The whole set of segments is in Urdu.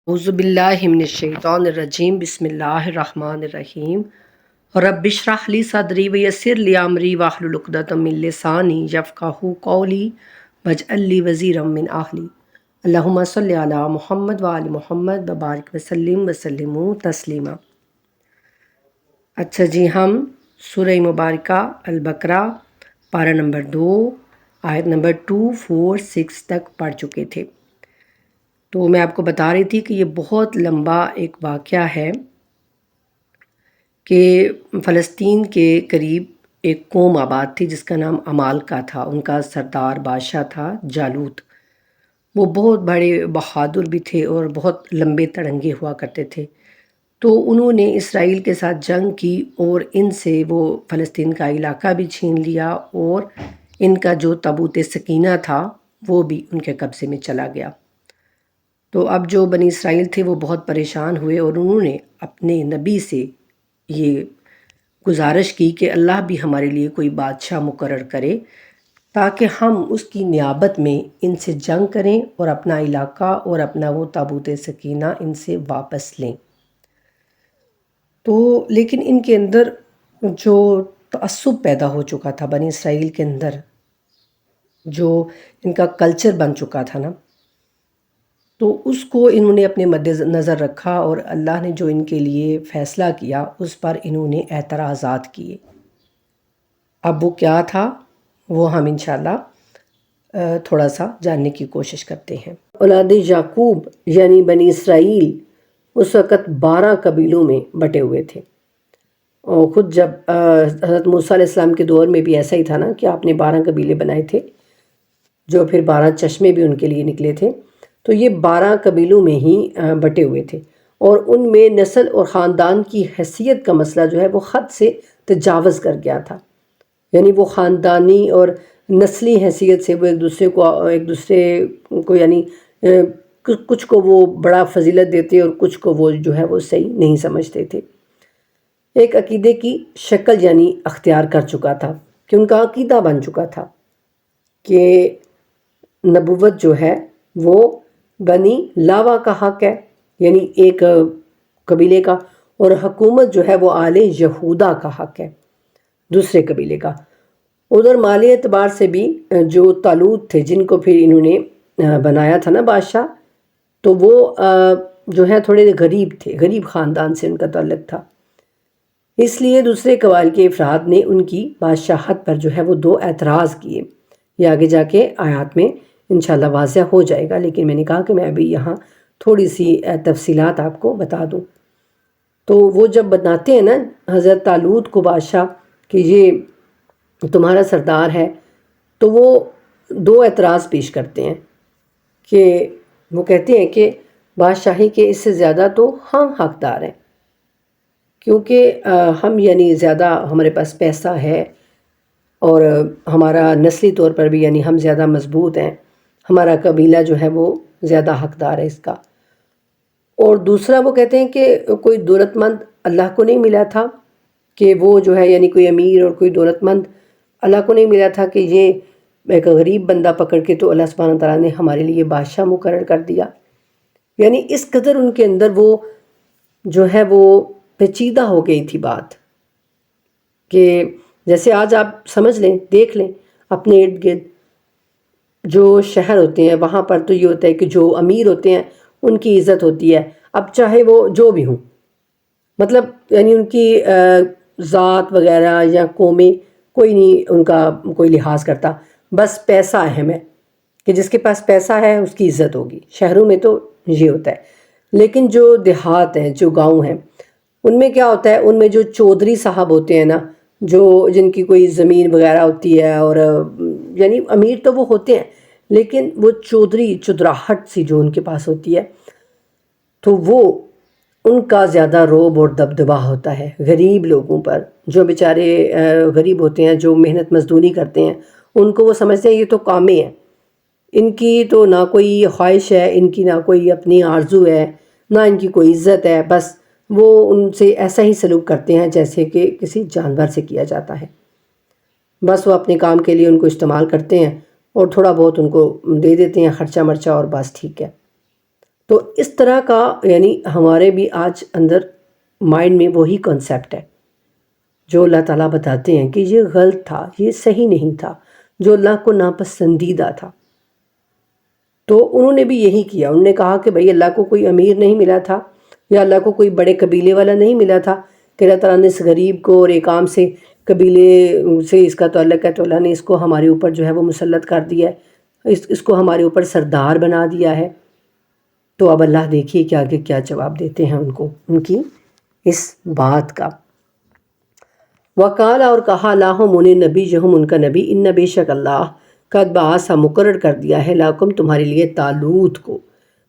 اعوذ باللہ من الشیطان الرجیم بسم اللہ الرحمن الرحیم رب اشرح لی صدری ویسر لی امری واحلل عقدۃ من لسانی یفقہوا قولی واجعل لی وزیرا من اہلی اللہم صلی علی محمد وآل محمد وبارک وسلم وسلموا تسلیما۔ اچھا جی، ہم سورہ مبارکہ البقرہ پارہ نمبر 2 آیت نمبر 246 تک پڑھ چکے تھے۔ تو میں آپ کو بتا رہی تھی کہ یہ بہت لمبا ایک واقعہ ہے کہ فلسطین کے قریب ایک قوم آباد تھی جس کا نام عمالقہ تھا۔ ان کا سردار بادشاہ تھا جالوت۔ وہ بہت بڑے بہادر بھی تھے اور بہت لمبے تڑنگے ہوا کرتے تھے۔ تو انہوں نے اسرائیل کے ساتھ جنگ کی اور ان سے وہ فلسطین کا علاقہ بھی چھین لیا اور ان کا جو تابوت سکینہ تھا وہ بھی ان کے قبضے میں چلا گیا۔ تو اب جو بنی اسرائیل تھے وہ بہت پریشان ہوئے اور انہوں نے اپنے نبی سے یہ گزارش کی کہ اللہ بھی ہمارے لیے کوئی بادشاہ مقرر کرے تاکہ ہم اس کی نیابت میں ان سے جنگ کریں اور اپنا علاقہ اور اپنا وہ تابوت سکینہ ان سے واپس لیں۔ تو لیکن ان کے اندر جو تعصب پیدا ہو چکا تھا بنی اسرائیل کے اندر، جو ان کا کلچر بن چکا تھا نا، تو اس کو انہوں نے اپنے مد نظر رکھا اور اللہ نے جو ان کے لیے فیصلہ کیا اس پر انہوں نے اعتراضات کیے۔ اب وہ کیا تھا وہ ہم انشاءاللہ تھوڑا سا جاننے کی کوشش کرتے ہیں۔ اولاد یعقوب یعنی بنی اسرائیل اس وقت 12 قبیلوں میں بٹے ہوئے تھے، اور خود جب حضرت موسیٰ علیہ السلام کے دور میں بھی ایسا ہی تھا نا کہ آپ نے 12 قبیلے بنائے تھے، جو پھر 12 چشمے بھی ان کے لیے نکلے تھے۔ تو یہ 12 قبیلوں میں ہی بٹے ہوئے تھے، اور ان میں نسل اور خاندان کی حیثیت کا مسئلہ جو ہے وہ حد سے تجاوز کر گیا تھا۔ یعنی وہ خاندانی اور نسلی حیثیت سے وہ ایک دوسرے کو یعنی کچھ کو وہ بڑا فضیلت دیتے اور کچھ کو وہ جو ہے وہ صحیح نہیں سمجھتے تھے۔ ایک عقیدے کی شکل یعنی اختیار کر چکا تھا کہ ان کا عقیدہ بن چکا تھا کہ نبوت جو ہے وہ بنی لاوا کا حق ہے، یعنی ایک قبیلے کا، اور حکومت جو ہے وہ آل یہودا کا حق ہے، دوسرے قبیلے کا۔ ادھر مالی اعتبار سے بھی جو طالوت تھے جن کو پھر انہوں نے بنایا تھا نا بادشاہ، تو وہ جو ہے تھوڑے غریب تھے، غریب خاندان سے ان کا تعلق تھا۔ اس لیے دوسرے قبائل کے افراد نے ان کی بادشاہت پر جو ہے وہ 2 اعتراض کیے۔ یہ آگے جا کے آیات میں انشاءاللہ واضح ہو جائے گا، لیکن میں نے کہا کہ میں ابھی یہاں تھوڑی سی تفصیلات آپ کو بتا دوں۔ تو وہ جب بتاتے ہیں نا حضرت طالوت کو بادشاہ کہ یہ تمہارا سردار ہے، تو وہ 2 اعتراض پیش کرتے ہیں کہ وہ کہتے ہیں کہ بادشاہی کے اس سے زیادہ تو ہم حقدار ہیں، کیونکہ ہم یعنی زیادہ ہمارے پاس پیسہ ہے اور ہمارا نسلی طور پر بھی یعنی ہم زیادہ مضبوط ہیں، ہمارا قبیلہ جو ہے وہ زیادہ حقدار ہے اس کا۔ اور دوسرا وہ کہتے ہیں کہ کوئی دولت مند اللہ کو نہیں ملا تھا کہ وہ جو ہے یعنی کوئی امیر اور کوئی دولت مند اللہ کو نہیں ملا تھا کہ یہ ایک غریب بندہ پکڑ کے تو اللہ سبحانہ تعالیٰ نے ہمارے لیے بادشاہ مقرر کر دیا۔ یعنی اس قدر ان کے اندر وہ جو ہے وہ پیچیدہ ہو گئی تھی بات، کہ جیسے آج آپ سمجھ لیں، دیکھ لیں اپنے ارد گرد جو شہر ہوتے ہیں وہاں پر تو یہ ہوتا ہے کہ جو امیر ہوتے ہیں ان کی عزت ہوتی ہے، اب چاہے وہ جو بھی ہوں، مطلب یعنی ان کی ذات وغیرہ یا قومیں کوئی نہیں ان کا کوئی لحاظ کرتا، بس پیسہ اہم ہے کہ جس کے پاس پیسہ ہے اس کی عزت ہوگی۔ شہروں میں تو یہ ہوتا ہے، لیکن جو دیہات ہیں، جو گاؤں ہیں، ان میں کیا ہوتا ہے، ان میں جو چودھری صاحب ہوتے ہیں نا، جو جن کی کوئی زمین وغیرہ ہوتی ہے، اور یعنی امیر تو وہ ہوتے ہیں لیکن وہ چودراہٹ سی جو ان کے پاس ہوتی ہے، تو وہ ان کا زیادہ رعب اور دبدبہ ہوتا ہے غریب لوگوں پر، جو بیچارے غریب ہوتے ہیں، جو محنت مزدوری کرتے ہیں، ان کو وہ سمجھتے ہیں یہ تو کامیں ہیں، ان کی تو نہ کوئی خواہش ہے، ان کی نہ کوئی اپنی آرزو ہے، نہ ان کی کوئی عزت ہے، بس وہ ان سے ایسا ہی سلوک کرتے ہیں جیسے کہ کسی جانور سے کیا جاتا ہے۔ بس وہ اپنے کام کے لیے ان کو استعمال کرتے ہیں اور تھوڑا بہت ان کو دے دیتے ہیں خرچہ مرچہ، اور بس ٹھیک ہے۔ تو اس طرح کا یعنی ہمارے بھی آج اندر مائنڈ میں وہی کنسیپٹ ہے جو اللہ تعالیٰ بتاتے ہیں کہ یہ غلط تھا، یہ صحیح نہیں تھا، جو اللہ کو ناپسندیدہ تھا۔ تو انہوں نے بھی یہی کیا، انہوں نے کہا کہ بھئی اللہ کو کوئی امیر نہیں ملا تھا، یا اللہ کو کوئی بڑے قبیلے والا نہیں ملا تھا کہ اللہ تعالیٰ نے اس غریب کو اور ایک عام سے قبیلے سے اس کا تعلق ہے تو اللہ نے اس کو ہمارے اوپر جو ہے وہ مسلط کر دیا ہے، اس کو ہمارے اوپر سردار بنا دیا ہے۔ تو اب اللہ دیکھیے کہ آگے کیا جواب دیتے ہیں ان کو ان کی اس بات کا۔ وقال، اور کہا، لاہم انہیں نبی جہم ان کا نبی، ان بے شک اللہ قد بعث مقرر کر دیا ہے لاکم تمہارے لیے طالوت کو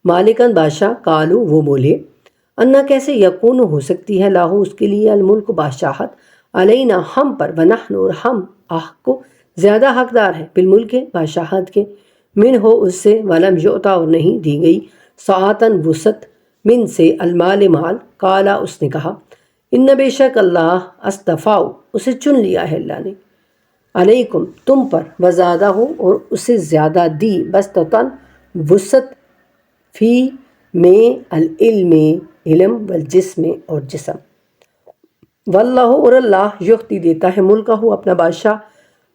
مالکن بادشاہ، قالو وہ بولے، انا کیسے یکون ہو سکتی ہے لاہو اس کے لیے الملک بادشاہت، علینا ہم پر، ونحن اور ہم کو زیادہ حقدار ہیں، بالملک بادشاہت کے، من ہو اس سے، ولم یعطا اور نہیں دی گئی، ساعتن وسط، من سے، المال مال، قالا اس نے کہا، ان بے شک اللہ استفاؤ اسے چن لیا ہے اللہ نے، علیکم تم پر، وزادہ ہو اور اسے زیادہ دی، بستتاً وسط، فی میں، العلم علم، والجسم اور جسم، واللہ اور اللہ یختی دیتا ہے ملکہ اپنا بادشاہ،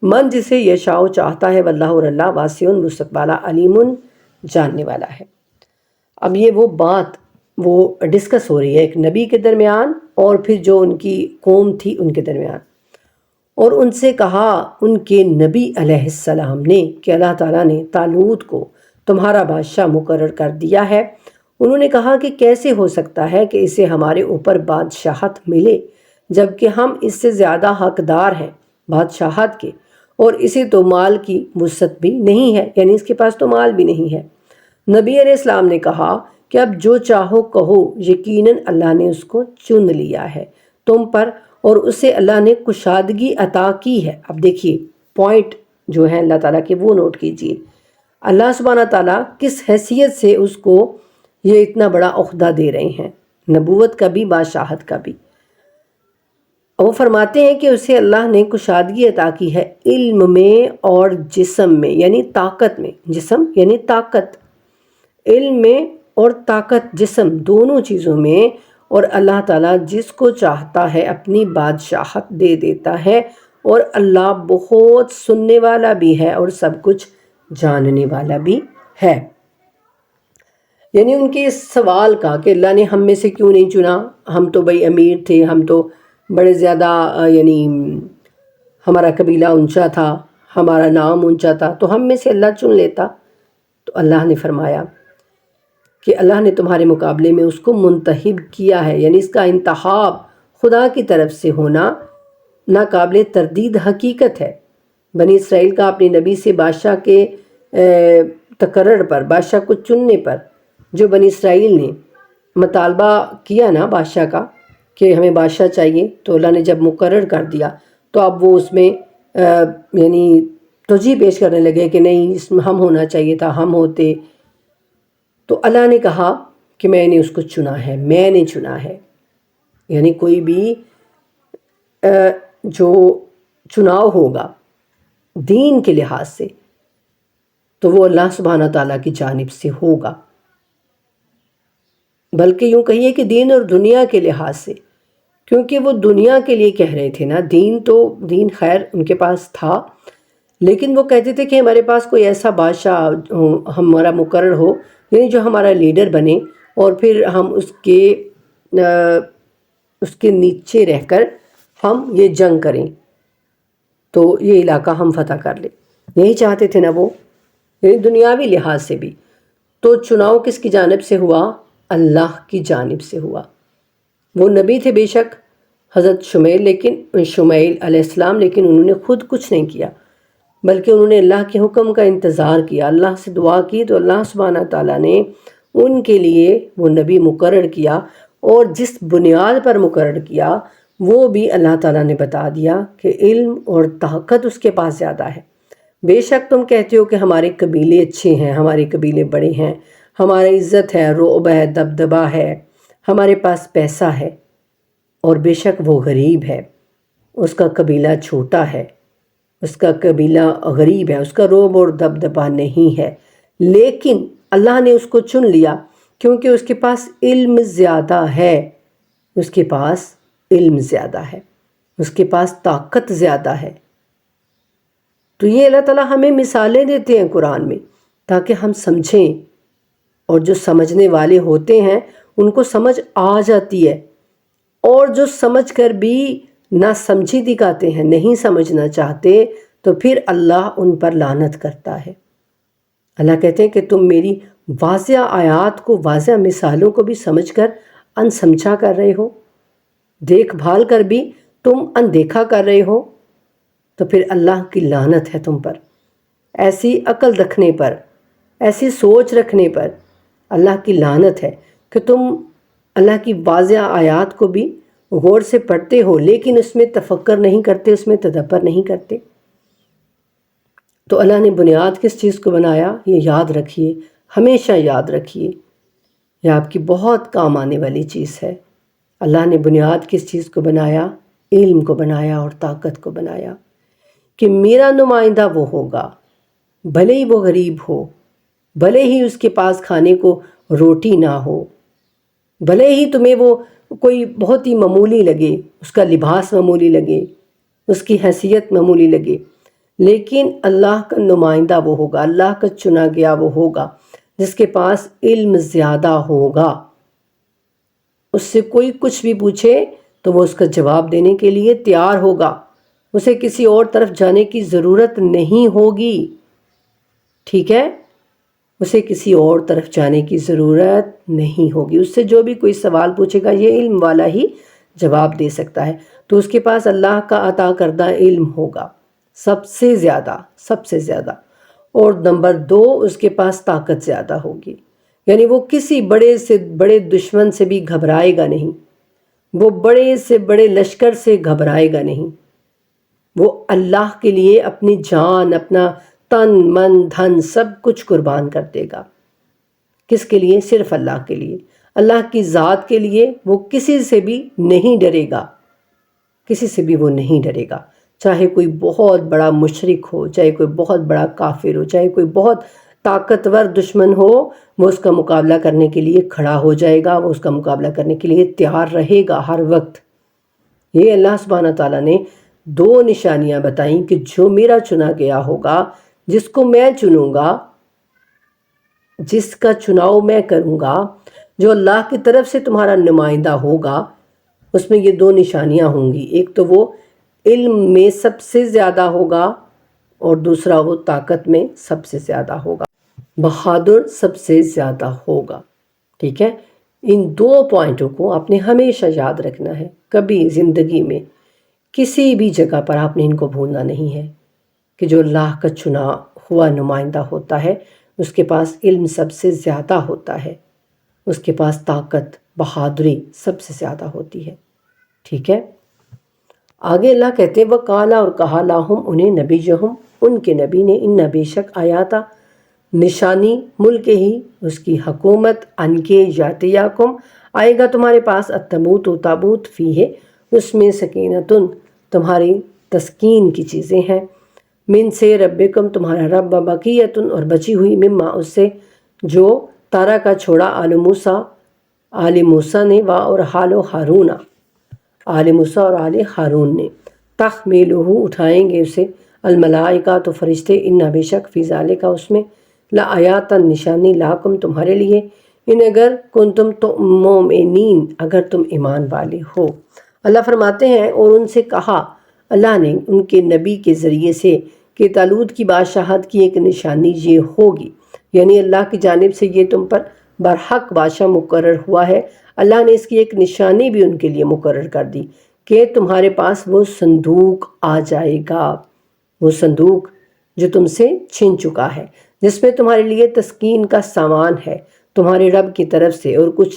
من جسے یشاء چاہتا ہے، واللہ اور اللہ واسع وسعت والا، علیم جاننے والا ہے۔ اب یہ وہ بات وہ ڈسکس ہو رہی ہے ایک نبی کے درمیان اور پھر جو ان کی قوم تھی ان کے درمیان، اور ان سے کہا ان کے نبی علیہ السلام نے کہ اللہ تعالیٰ نے طالوت کو تمہارا بادشاہ مقرر کر دیا ہے۔ انہوں نے کہا کہ کیسے ہو سکتا ہے کہ اسے ہمارے اوپر بادشاہت ملے جبکہ ہم اس سے زیادہ حقدار ہیں بادشاہت کے، اور اسے تو مال کی وسعت بھی نہیں ہے، یعنی اس کے پاس تو مال بھی نہیں ہے۔ نبی علیہ السلام نے کہا کہ اب جو چاہو کہو، یقیناً اللہ نے اس کو چن لیا ہے تم پر، اور اسے اللہ نے کشادگی عطا کی ہے۔ اب دیکھیے پوائنٹ جو ہے اللہ تعالیٰ کے وہ نوٹ کیجئے، اللہ سبحانہ تعالیٰ کس حیثیت سے اس کو یہ اتنا بڑا عہدہ دے رہے ہیں، نبوت کا بھی بادشاہت کا بھی۔ وہ فرماتے ہیں کہ اسے اللہ نے کشادگی عطا کی ہے علم میں اور جسم میں، یعنی طاقت میں، جسم یعنی طاقت، علم میں اور طاقت جسم دونوں چیزوں میں، اور اللہ تعالیٰ جس کو چاہتا ہے اپنی بادشاہت دے دیتا ہے، اور اللہ بہت سننے والا بھی ہے اور سب کچھ جاننے والا بھی ہے۔ یعنی ان کے اس سوال کا کہ اللہ نے ہم میں سے کیوں نہیں چنا، ہم تو بھئی امیر تھے، ہم تو بڑے زیادہ یعنی ہمارا قبیلہ اونچا تھا، ہمارا نام اونچا تھا، تو ہم میں سے اللہ چن لیتا۔ تو اللہ نے فرمایا کہ اللہ نے تمہارے مقابلے میں اس کو منتخب کیا ہے، یعنی اس کا انتخاب خدا کی طرف سے ہونا ناقابل تردید حقیقت ہے۔ بنی اسرائیل کا اپنے نبی سے بادشاہ کے تقرر پر، بادشاہ کو چننے پر، جو بنی اسرائیل نے مطالبہ کیا نا بادشاہ کا کہ ہمیں بادشاہ چاہیے، تو اللہ نے جب مقرر کر دیا تو اب وہ اس میں یعنی ترجیح پیش کرنے لگے کہ نہیں اس میں ہم ہونا چاہیے تھا، ہم ہوتے۔ تو اللہ نے کہا کہ میں نے اس کو چنا ہے، میں نے چنا ہے، یعنی کوئی بھی جو چناؤ ہوگا دین کے لحاظ سے تو وہ اللہ سبحانہ تعالیٰ کی جانب سے ہوگا، بلکہ یوں کہیے کہ دین اور دنیا کے لحاظ سے، کیونکہ وہ دنیا کے لیے کہہ رہے تھے نا، دین خیر ان کے پاس تھا، لیکن وہ کہتے تھے کہ ہمارے پاس کوئی ایسا بادشاہ ہمارا مقرر ہو، یعنی جو ہمارا لیڈر بنے، اور پھر ہم اس کے نیچے رہ کر ہم یہ جنگ کریں تو یہ علاقہ ہم فتح کر لیں، یہی چاہتے تھے نا وہ، یعنی دنیاوی لحاظ سے بھی۔ تو چناؤ کس کی جانب سے ہوا؟ اللہ کی جانب سے ہوا۔ وہ نبی تھے بے شک حضرت شمیل علیہ السلام، لیکن انہوں نے خود کچھ نہیں کیا، بلکہ انہوں نے اللہ کے حکم کا انتظار کیا، اللہ سے دعا کی، تو اللہ سبحانہ تعالیٰ نے ان کے لیے وہ نبی مقرر کیا، اور جس بنیاد پر مقرر کیا وہ بھی اللہ تعالیٰ نے بتا دیا کہ علم اور طاقت اس کے پاس زیادہ ہے۔ بے شک تم کہتے ہو کہ ہمارے قبیلے اچھے ہیں، ہمارے قبیلے بڑے ہیں، ہماری عزت ہے، رعب ہے، دبدبہ ہے، ہمارے پاس پیسہ ہے، اور بے شک وہ غریب ہے، اس کا قبیلہ چھوٹا ہے، اس کا قبیلہ غریب ہے، اس کا رعب اور دبدبہ نہیں ہے، لیکن اللہ نے اس کو چن لیا کیونکہ اس کے پاس علم زیادہ ہے، اس کے پاس علم زیادہ ہے، اس کے پاس طاقت زیادہ ہے۔ تو یہ اللہ تعالیٰ ہمیں مثالیں دیتے ہیں قرآن میں تاکہ ہم سمجھیں، اور جو سمجھنے والے ہوتے ہیں ان کو سمجھ آ جاتی ہے، اور جو سمجھ کر بھی نہ سمجھی دکھاتے ہیں، نہیں سمجھنا چاہتے، تو پھر اللہ ان پر لعنت کرتا ہے۔ اللہ کہتے ہیں کہ تم میری واضح آیات کو، واضح مثالوں کو بھی سمجھ کر انسمجھا کر رہے ہو، دیکھ بھال کر بھی تم اندیکھا کر رہے ہو، تو پھر اللہ کی لعنت ہے تم پر۔ ایسی عقل رکھنے پر، ایسی سوچ رکھنے پر اللہ کی لعنت ہے کہ تم اللہ کی واضح آیات کو بھی غور سے پڑھتے ہو لیکن اس میں تفکر نہیں کرتے، اس میں تدبر نہیں کرتے۔ تو اللہ نے بنیاد کس چیز کو بنایا، یہ یاد رکھیے، ہمیشہ یاد رکھیے، یہ آپ کی بہت کام آنے والی چیز ہے۔ اللہ نے بنیاد کس چیز کو بنایا، علم کو بنایا اور طاقت کو بنایا، کہ میرا نمائندہ وہ ہوگا، بھلے ہی وہ غریب ہو، بھلے ہی اس کے پاس کھانے کو روٹی نہ ہو، بھلے ہی تمہیں وہ کوئی بہت ہی معمولی لگے، اس کا لباس معمولی لگے، اس کی حیثیت معمولی لگے، لیکن اللہ کا نمائندہ وہ ہوگا، اللہ کا چنا گیا وہ ہوگا جس کے پاس علم زیادہ ہوگا۔ اس سے کوئی کچھ بھی پوچھے تو وہ اس کا جواب دینے کے لیے تیار ہوگا، اسے کسی اور طرف جانے کی ضرورت نہیں ہوگی، ٹھیک ہے؟ اسے کسی اور طرف جانے کی ضرورت نہیں ہوگی، اس سے جو بھی کوئی سوال پوچھے گا یہ علم والا ہی جواب دے سکتا ہے، تو اس کے پاس اللہ کا عطا کردہ علم ہوگا سب سے زیادہ، اور نمبر 2 اس کے پاس طاقت زیادہ ہوگی، یعنی وہ کسی بڑے سے بڑے دشمن سے بھی گھبرائے گا نہیں، وہ بڑے سے بڑے لشکر سے گھبرائے گا نہیں، وہ اللہ کے لیے اپنی جان، اپنا تن من دھن سب کچھ قربان کر دے گا۔ کس کے لیے؟ صرف اللہ کے لیے، اللہ کی ذات کے لیے وہ کسی سے بھی نہیں ڈرے گا، کسی سے بھی وہ نہیں ڈرے گا، چاہے کوئی بہت بڑا مشرک ہو، چاہے کوئی بہت بڑا کافر ہو، چاہے کوئی بہت طاقتور دشمن ہو، وہ اس کا مقابلہ کرنے کے لیے کھڑا ہو جائے گا، وہ اس کا مقابلہ کرنے کے لیے تیار رہے گا ہر وقت۔ یہ اللہ سبحانہ تعالیٰ نے 2 نشانیاں بتائیں کہ جو میرا چنا گیا ہوگا، جس کو میں چنوں گا، جس کا چناؤ میں کروں گا، جو اللہ کی طرف سے تمہارا نمائندہ ہوگا، اس میں یہ 2 نشانیاں ہوں گی، ایک تو وہ علم میں سب سے زیادہ ہوگا، اور دوسرا وہ طاقت میں سب سے زیادہ ہوگا، بہادر سب سے زیادہ ہوگا، ٹھیک ہے؟ ان 2 پوائنٹوں کو آپ نے ہمیشہ یاد رکھنا ہے، کبھی زندگی میں کسی بھی جگہ پر آپ نے ان کو بھولنا نہیں ہے کہ جو اللہ کا چنا ہوا نمائندہ ہوتا ہے اس کے پاس علم سب سے زیادہ ہوتا ہے، اس کے پاس طاقت، بہادری سب سے زیادہ ہوتی ہے، ٹھیک ہے؟ آگے اللہ کہتے ہیں وَقَالَ اور کہا لَهُمْ انہیں نبیُّہُم ان کے نبی نے ان بے شک آیاتا نشانی ملک ہی اس کی حکومت ان کے یاتیاکم آئے گا تمہارے پاس التابوت تابوت فیہ اس میں سکینتن تمہاری تسکین کی چیزیں ہیں، من سے ربکم تمہارا رب بقیتن اور بچی ہوئی مما اس سے جو تارا کا چھوڑا آل موسیٰ نے اور حال ہارون آل موسیٰ اور آل ہارون نے، تحملہ اٹھائیں گے اسے الملائکہ تو فرشتے ان بے شک فی ذالک اس میں لآیاتن نشانی لاکم تمہارے لیے ان اگر کنتم مومنین اگر تم ایمان والے ہو۔ اللہ فرماتے ہیں اور ان سے کہا اللہ نے ان کے نبی کے ذریعے سے کہ طالوت کی بادشاہت کی ایک نشانی یہ ہوگی، یعنی اللہ کی جانب سے یہ تم پر برحق بادشاہ مقرر ہوا ہے، اللہ نے اس کی ایک نشانی بھی ان کے لیے مقرر کر دی کہ تمہارے پاس وہ صندوق آ جائے گا، وہ صندوق جو تم سے چھن چکا ہے، جس میں تمہارے لیے تسکین کا سامان ہے تمہارے رب کی طرف سے، اور کچھ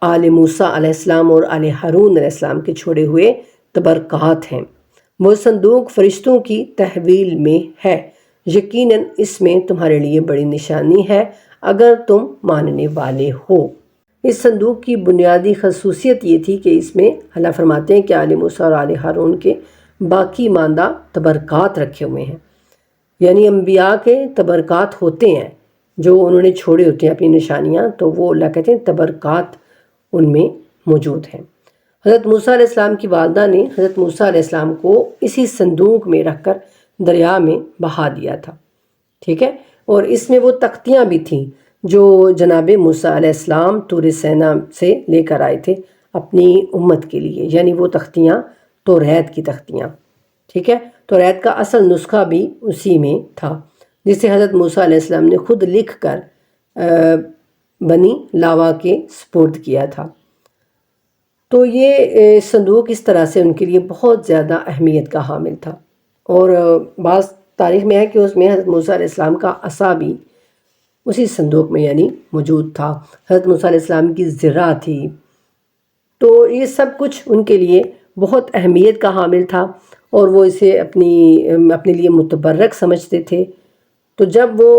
آل موسیٰ علیہ السلام اور آل ہارون علیہ السلام کے چھوڑے ہوئے تبرکات ہیں، وہ صندوق فرشتوں کی تحویل میں ہے، یقیناً اس میں تمہارے لیے بڑی نشانی ہے اگر تم ماننے والے ہو۔ اس صندوق کی بنیادی خصوصیت یہ تھی کہ اس میں اللہ فرماتے ہیں کہ آل موسیٰ اور آل ہارون کے باقی ماندہ تبرکات رکھے ہوئے ہیں، یعنی انبیاء کے تبرکات ہوتے ہیں، جو انہوں نے چھوڑے ہوتے ہیں اپنی نشانیاں، تو وہ اللہ کہتے ہیں تبرکات ان میں موجود ہیں۔ حضرت موسیٰ علیہ السلام کی والدہ نے حضرت موسیٰ علیہ السلام کو اسی صندوق میں رکھ کر دریا میں بہا دیا تھا، ٹھیک ہے، اور اس میں وہ تختیاں بھی تھیں جو جناب موسیٰ علیہ السلام طور سینا سے لے کر آئے تھے اپنی امت کے لیے، یعنی وہ تختیاں توریت کی تختیاں، ٹھیک ہے۔ توریت کا اصل نسخہ بھی اسی میں تھا جسے حضرت موسیٰ علیہ السلام نے خود لکھ کر بنی لاوا کے سپرد کیا تھا۔ تو یہ صندوق اس طرح سے ان کے لیے بہت زیادہ اہمیت کا حامل تھا، اور بعض تاریخ میں ہے کہ اس میں حضرت موسیٰ علیہ السلام کا عصا بھی اسی صندوق میں یعنی موجود تھا، حضرت موسیٰ علیہ السلام کی ذرہ تھی۔ تو یہ سب کچھ ان کے لیے بہت اہمیت کا حامل تھا، اور وہ اسے اپنے لیے متبرک سمجھتے تھے۔ تو جب وہ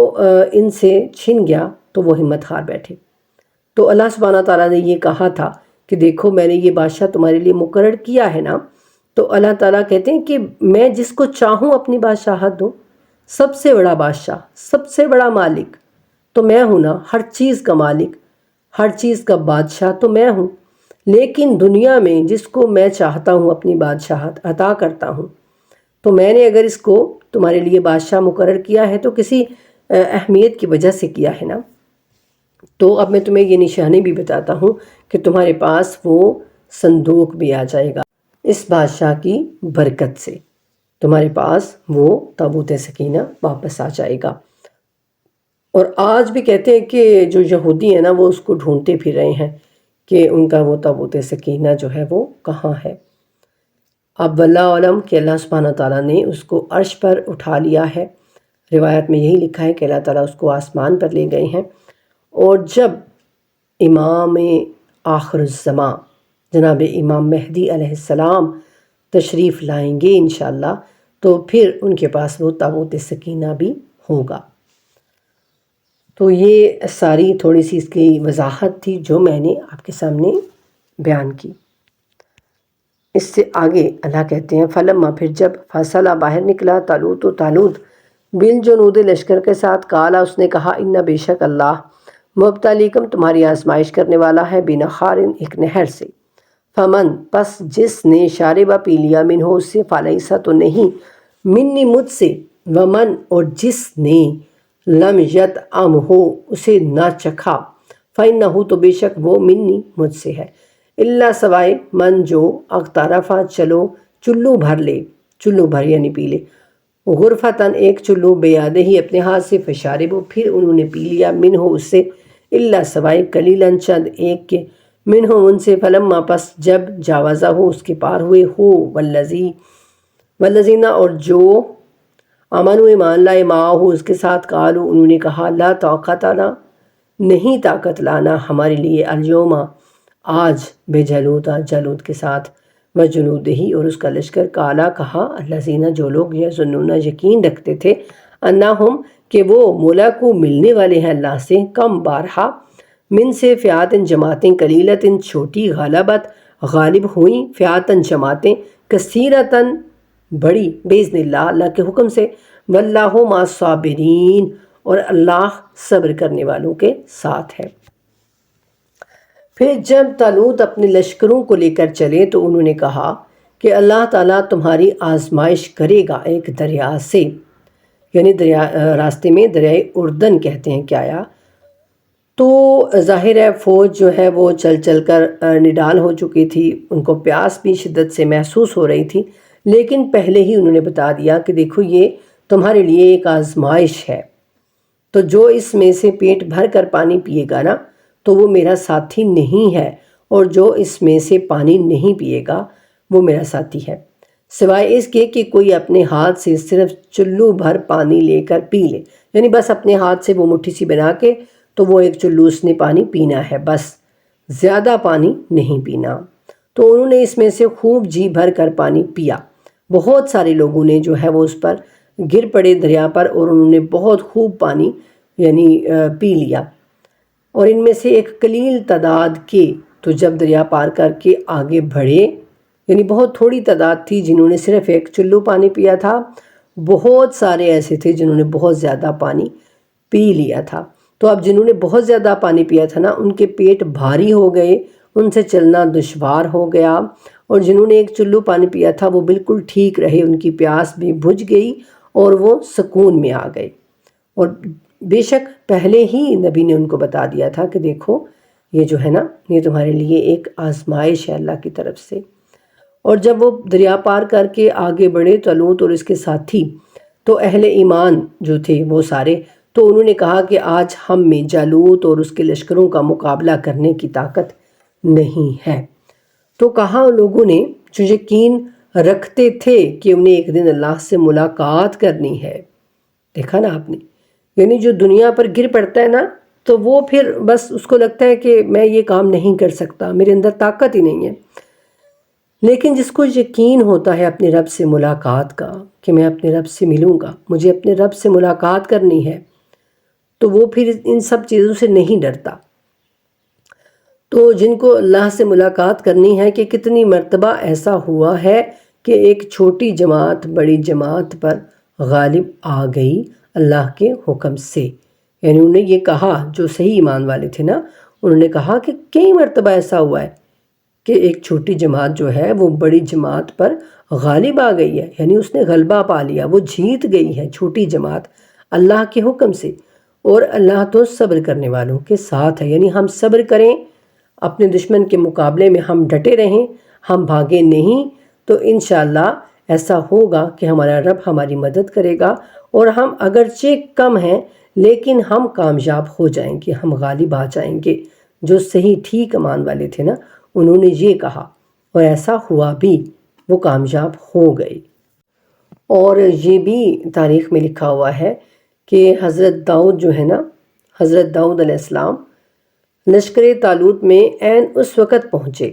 ان سے چھن گیا تو وہ ہمت ہار بیٹھے۔ تو اللہ سبحانہ تعالیٰ نے یہ کہا تھا کہ دیکھو میں نے یہ بادشاہ تمہارے لیے مقرر کیا ہے نا، تو اللہ تعالیٰ کہتے ہیں کہ میں جس کو چاہوں اپنی بادشاہت دوں، سب سے بڑا بادشاہ، سب سے بڑا مالک تو میں ہوں نا، ہر چیز کا مالک، ہر چیز کا بادشاہ تو میں ہوں، لیکن دنیا میں جس کو میں چاہتا ہوں اپنی بادشاہت عطا کرتا ہوں۔ تو میں نے اگر اس کو تمہارے لیے بادشاہ مقرر کیا ہے تو کسی اہمیت کی وجہ سے کیا ہے نا۔ تو اب میں تمہیں یہ نشانی بھی بتاتا ہوں کہ تمہارے پاس وہ صندوق بھی آ جائے گا اس بادشاہ کی برکت سے، تمہارے پاس وہ تابوت سکینہ واپس آ جائے گا۔ اور آج بھی کہتے ہیں کہ جو یہودی ہیں نا وہ اس کو ڈھونڈتے پھر رہے ہیں کہ ان کا وہ تابوت سکینہ جو ہے وہ کہاں ہے۔ اب واللہ علم کہ اللہ سبحانہ تعالیٰ نے اس کو عرش پر اٹھا لیا ہے، روایت میں یہی لکھا ہے کہ اللہ تعالیٰ اس کو آسمان پر لے گئے ہیں، اور جب امام آخر الزماں جناب امام مہدی علیہ السلام تشریف لائیں گے انشاءاللہ، تو پھر ان کے پاس وہ تابوت سکینہ بھی ہوگا۔ تو یہ ساری تھوڑی سی اس کی وضاحت تھی جو میں نے آپ کے سامنے بیان کی۔ اس سے آگے اللہ کہتے ہیں فلما، پھر جب فصلہ باہر نکلا طالوت و طالوت بالجنود لشکر کے ساتھ، کالا اس نے کہا ان بے شک اللہ مبتلیکم تمہاری آزمائش کرنے والا ہے بنہار ایک نہر سے، فمن پس جس نے شاربہ پی لیا منہ اس سے، فلیسا تو نہیں، منی مجھ سے، ومن اور جس نے لم یطعمہ اسے نہ چکھا، فإنہ تو بے شک وہ منی مجھ سے ہے، اللہ سوائے من جو اغترفا چلو چلو بھر لے، چلو بھر یعنی پی لے، غرفتاً ایک چلو بیادہ ہی اپنے ہاتھ سے، فشاربو پھر انہوں نے پی لیا منہ اس سے، اللہ سوائے قلیلاً چند ایک کے، منہ ان سے، فلما پس جب جاوزہ ہو اس کے پار ہوئے، ہو والذین اور جو امنوا ایمان لائے معاہو اس کے ساتھ، قالو انہوں نے کہا لا طاقت لنا نہیں طاقت لانا ہمارے لیے، الیوم آج، بے جالوت جالوت کے ساتھ، وجنودہ اور اس کا لشکر، کالا کہا الذین جو لوگ یظنون یقین رکھتے تھے، انہم کہ وہ ملاقو ملنے والے ہیں اللہ سے، کم بارہا، من سے فیاتن جماعتیں، قلیلتن چھوٹی، غلبت غالب ہوئیں، فیاتن جماعتیں، کثیرتن بڑی، باذن اللہ اللہ کے حکم سے، واللہ مع الصابرین اور اللہ صبر کرنے والوں کے ساتھ ہے۔ پھر جب طالوت اپنے لشکروں کو لے کر چلے تو انہوں نے کہا کہ اللہ تعالیٰ تمہاری آزمائش کرے گا ایک دریا سے، یعنی راستے میں دریائے اردن کہتے ہیں کیا، تو ظاہر ہے فوج جو ہے وہ چل چل کر نڈال ہو چکی تھی، ان کو پیاس بھی شدت سے محسوس ہو رہی تھی، لیکن پہلے ہی انہوں نے بتا دیا کہ دیکھو یہ تمہارے لیے ایک آزمائش ہے، تو جو اس میں سے پیٹ بھر کر پانی پیے گا نا تو وہ میرا ساتھی نہیں ہے، اور جو اس میں سے پانی نہیں پیے گا وہ میرا ساتھی ہے، سوائے اس کے کہ کوئی اپنے ہاتھ سے صرف چلو بھر پانی لے کر پی لے، یعنی بس اپنے ہاتھ سے وہ مٹھی سی بنا کے تو وہ ایک چلو اس نے پانی پینا ہے، بس زیادہ پانی نہیں پینا۔ تو انہوں نے اس میں سے خوب جی بھر کر پانی پیا، بہت سارے لوگوں نے جو ہے وہ اس پر گر پڑے دریا پر، اور انہوں نے بہت خوب پانی یعنی پی لیا، اور ان میں سے ایک قلیل تعداد کے تو جب دریا پار کر کے آگے بڑھے، یعنی بہت تھوڑی تعداد تھی جنہوں نے صرف ایک چلو پانی پیا تھا، بہت سارے ایسے تھے جنہوں نے بہت زیادہ پانی پی لیا تھا، تو اب جنہوں نے بہت زیادہ پانی پیا تھا نا، ان کے پیٹ بھاری ہو گئے، ان سے چلنا دشوار ہو گیا، اور جنہوں نے ایک چلو پانی پیا تھا وہ بالکل ٹھیک رہے، ان کی پیاس بھی بجھ گئی اور وہ سکون میں آ گئے۔ اور بے شک پہلے ہی نبی نے ان کو بتا دیا تھا کہ دیکھو یہ جو ہے نا، یہ تمہارے لیے ایک آزمائش ہے اللہ کی طرف سے۔ اور جب وہ دریا پار کر کے آگے بڑھے طالوت اور اس کے ساتھی، تو اہل ایمان جو تھے وہ سارے، تو انہوں نے کہا کہ آج ہم میں جالوت اور اس کے لشکروں کا مقابلہ کرنے کی طاقت نہیں ہے۔ تو کہاں لوگوں نے جو یقین رکھتے تھے کہ انہیں ایک دن اللہ سے ملاقات کرنی ہے، دیکھا نا آپ نے، یعنی جو دنیا پر گر پڑتا ہے نا، تو وہ پھر بس اس کو لگتا ہے کہ میں یہ کام نہیں کر سکتا، میرے اندر طاقت ہی نہیں ہے۔ لیکن جس کو یقین ہوتا ہے اپنے رب سے ملاقات کا، کہ میں اپنے رب سے ملوں گا، مجھے اپنے رب سے ملاقات کرنی ہے، تو وہ پھر ان سب چیزوں سے نہیں ڈرتا۔ تو جن کو اللہ سے ملاقات کرنی ہے، کہ کتنی مرتبہ ایسا ہوا ہے کہ ایک چھوٹی جماعت بڑی جماعت پر غالب آ گئی اللہ کے حکم سے، یعنی انہوں نے یہ کہا، جو صحیح ایمان والے تھے نا، انہوں نے کہا کہ کئی مرتبہ ایسا ہوا ہے کہ ایک چھوٹی جماعت جو ہے وہ بڑی جماعت پر غالب آ گئی ہے، یعنی اس نے غلبہ پا لیا، وہ جیت گئی ہے چھوٹی جماعت اللہ کے حکم سے۔ اور اللہ تو صبر کرنے والوں کے ساتھ ہے، یعنی ہم صبر کریں، اپنے دشمن کے مقابلے میں ہم ڈٹے رہیں، ہم بھاگیں نہیں، تو انشاءاللہ ایسا ہوگا کہ ہمارا رب ہماری مدد کرے گا، اور ہم اگرچہ کم ہیں لیکن ہم کامیاب ہو جائیں گے، ہم غالب آ جائیں گے۔ جو صحیح ٹھیک ایمان والے تھے نا، انہوں نے یہ کہا، اور ایسا ہوا بھی، وہ کامیاب ہو گئے۔ اور یہ بھی تاریخ میں لکھا ہوا ہے کہ حضرت داؤد جو ہے نا، حضرت داؤد علیہ السلام لشکر طالوت میں عین اس وقت پہنچے،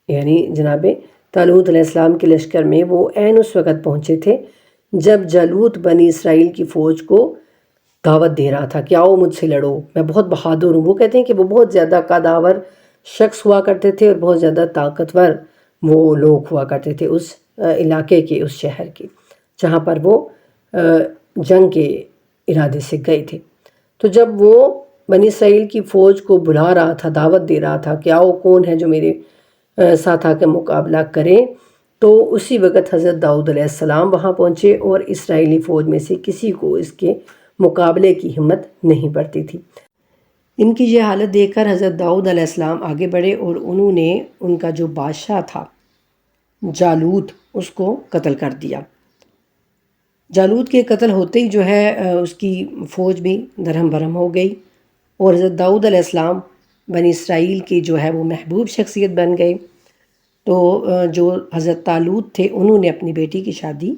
یعنی جناب طالوت علیہ السلام کے لشکر میں وہ عین اس وقت پہنچے تھے جب جالوت بنی اسرائیل کی فوج کو دعوت دے رہا تھا کہ آؤ مجھ سے لڑو، میں بہت بہادر ہوں۔ وہ کہتے ہیں کہ وہ بہت زیادہ قداور شخص ہوا کرتے تھے، اور بہت زیادہ طاقتور وہ لوگ ہوا کرتے تھے اس علاقے کے، اس شہر کے، جہاں پر وہ جنگ کے ارادے سے گئے تھے۔ تو جب وہ بنی اسرائیل کی فوج کو بلا رہا تھا، دعوت دے رہا تھا کہ آؤ کون ہے جو میرے ساتھ آ کے مقابلہ کرے، تو اسی وقت حضرت داؤد علیہ السلام وہاں پہنچے، اور اسرائیلی فوج میں سے کسی کو اس کے مقابلے کی ہمت نہیں پڑتی تھی۔ ان کی یہ حالت دیکھ کر حضرت داؤد علیہ السلام آگے بڑھے، اور انہوں نے ان کا جو بادشاہ تھا جالوت، اس کو قتل کر دیا۔ جالوت کے قتل ہوتے ہی جو ہے اس کی فوج بھی درہم برہم ہو گئی، اور حضرت داؤد علیہ السلام بنی اسرائیل کی جو ہے وہ محبوب شخصیت بن گئے۔ تو جو حضرت طالوت تھے، انہوں نے اپنی بیٹی کی شادی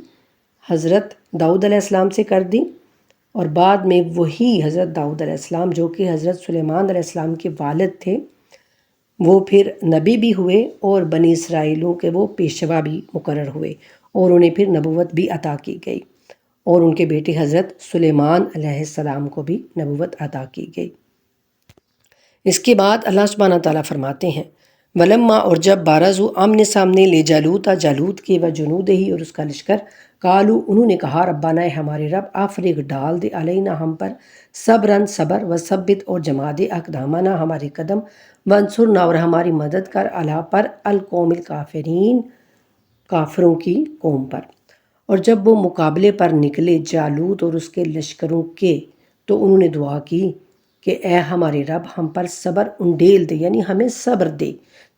حضرت داؤد علیہ السلام سے کر دی، اور بعد میں وہی حضرت داؤد علیہ السلام جو کہ حضرت سلیمان علیہ السلام کے والد تھے، وہ پھر نبی بھی ہوئے، اور بنی اسرائیلوں کے وہ پیشوا بھی مقرر ہوئے، اور انہیں پھر نبوت بھی عطا کی گئی، اور ان کے بیٹے حضرت سلیمان علیہ السلام کو بھی نبوت عطا کی گئی۔ اس کے بعد اللہ سبحانہ تعالیٰ فرماتے ہیں، ولما، اور جب بارزو آمنے سامنے لے جالوتا، جالوت کے و جنود ہی اور اس کا لشکر، قالو، انہوں نے کہا، ربنا، ہمارے رب، افرغ، ڈال دے، علینا، ہم پر، صبرن، صبر، وثبت، اور جما دے، اقدامنا، ہمارے قدم، وانصرنا، اور ہماری مدد کر، علی، پر، القوم الکافرین، کافروں کی قوم پر۔ اور جب وہ مقابلے پر نکلے جالوت اور اس کے لشکروں کے، تو انہوں نے دعا کی کہ اے ہمارے رب، ہم پر صبر انڈیل دے، یعنی ہمیں صبر دے،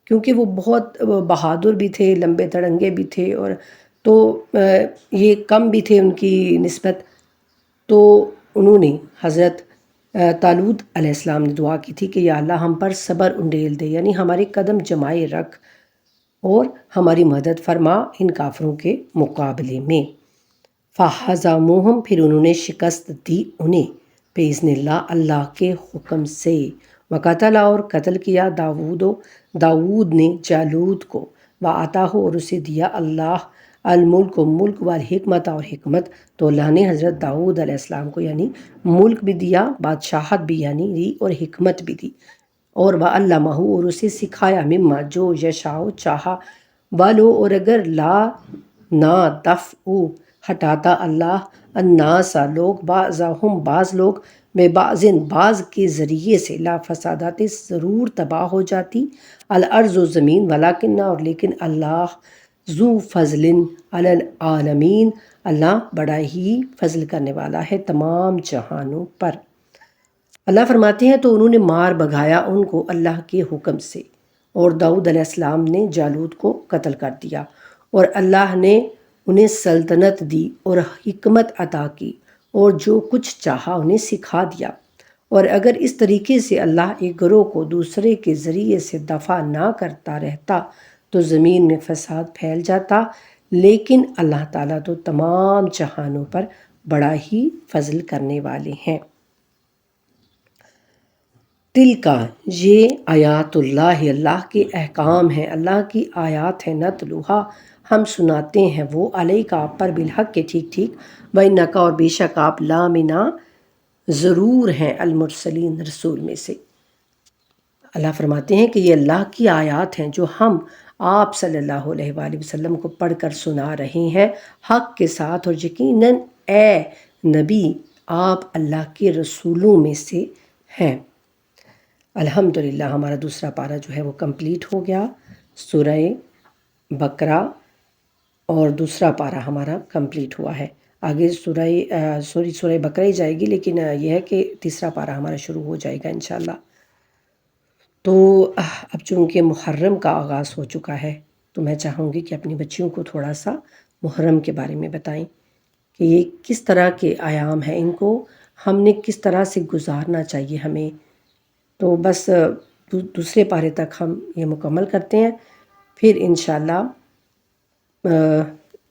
کیونکہ وہ بہت بہادر بھی تھے، لمبے تڑنگے بھی تھے، اور تو یہ کم بھی تھے ان کی نسبت۔ تو انہوں نے حضرت طالوت علیہ السلام نے دعا کی تھی کہ یا اللہ، ہم پر صبر انڈیل دے، یعنی ہمارے قدم جمائے رکھ، اور ہماری مدد فرما ان کافروں کے مقابلے میں۔ فَهَزَمُوهُمْ، پھر انہوں نے شکست دی انہیں، بِإِذْنِ اللہ، اللہ کے حکم سے۔ وَقَتَلَ، اور قتل کیا، داؤد نے جالوت کو، وَآتَاهُ، اور اسے دیا اللہ الملک، ملک، والحکمت، اور حکمت۔ تو اللہ نے حضرت داؤد علیہ السلام کو یعنی ملک بھی دیا، بادشاہت بھی یعنی دی، اور حکمت بھی دی، اور وَعَلَّمَهُ، اور اسے سکھایا، مما، جو یشاء، چاہا، ولو، اور اگر، لا، نہ، دفع، ہٹاتا اللہ، الناس، لوگ، بعضهم، بعض لوگ، ببعضٍ بعض کے ذریعے سے لا فسادات ضرور تباہ ہو جاتی الارض و زمین ولیکن اور لیکن اللہ ذو فضل علی العالمین اللہ بڑا ہی فضل کرنے والا ہے تمام جہانوں پر۔ اللہ فرماتے ہیں تو انہوں نے مار بھگایا ان کو اللہ کے حکم سے، اور داؤد علیہ السلام نے جالوت کو قتل کر دیا، اور اللہ نے انہیں سلطنت دی اور حکمت عطا کی، اور جو کچھ چاہا انہیں سکھا دیا۔ اور اگر اس طریقے سے اللہ ایک گروہ کو دوسرے کے ذریعے سے دفع نہ کرتا رہتا تو زمین میں فساد پھیل جاتا، لیکن اللہ تعالیٰ تو تمام جہانوں پر بڑا ہی فضل کرنے والے ہیں۔ دل کا یہ آیات اللہ اللہ کے احکام ہیں، اللہ کی آیات ہیں، نتلوہا ہم سناتے ہیں وہ علیہ کا آپ پر بالحق کے ٹھیک ٹھیک، وَإِنَّكَ اور بے شک آپ لامنا ضرور ہیں المرسلین رسول میں سے۔ اللہ فرماتے ہیں کہ یہ اللہ کی آیات ہیں جو ہم آپ صلی اللہ علیہ وآلہ وسلم کو پڑھ کر سنا رہے ہیں حق کے ساتھ، اور یقیناً اے نبی آپ اللہ کے رسولوں میں سے ہیں۔ الحمدللہ ہمارا دوسرا پارہ جو ہے وہ کمپلیٹ ہو گیا، سورہ بقرہ، اور دوسرا پارہ ہمارا کمپلیٹ ہوا ہے۔ آگے سورہ بقرہ ہی جائے گی، لیکن یہ ہے کہ تیسرا پارہ ہمارا شروع ہو جائے گا انشاءاللہ۔ تو اب چونکہ محرم کا آغاز ہو چکا ہے تو میں چاہوں گی کہ اپنی بچیوں کو تھوڑا سا محرم کے بارے میں بتائیں کہ یہ کس طرح کے ایام ہیں، ان کو ہم نے کس طرح سے گزارنا چاہیے ہمیں۔ تو بس دوسرے پارے تک ہم یہ مکمل کرتے ہیں، پھر انشاءاللہ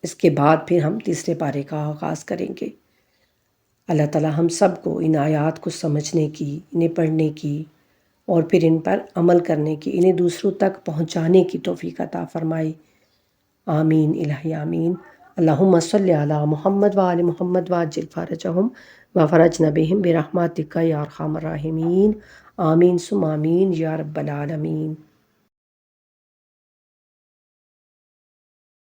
اس کے بعد پھر ہم تیسرے پارے کا آغاز کریں گے۔ اللہ تعالیٰ ہم سب کو ان آیات کو سمجھنے کی، انہیں پڑھنے کی، اور پھر ان پر عمل کرنے کی، انہیں دوسروں تک پہنچانے کی توفیق عطا فرمائے۔ آمین الہی آمین۔ اللہم صلی علی محمد وآل محمد وعجل فرجہم وفرجنا بہم برحمتک یا ارحم الراحمین۔ آمین ثم آمین یا رب العالمین۔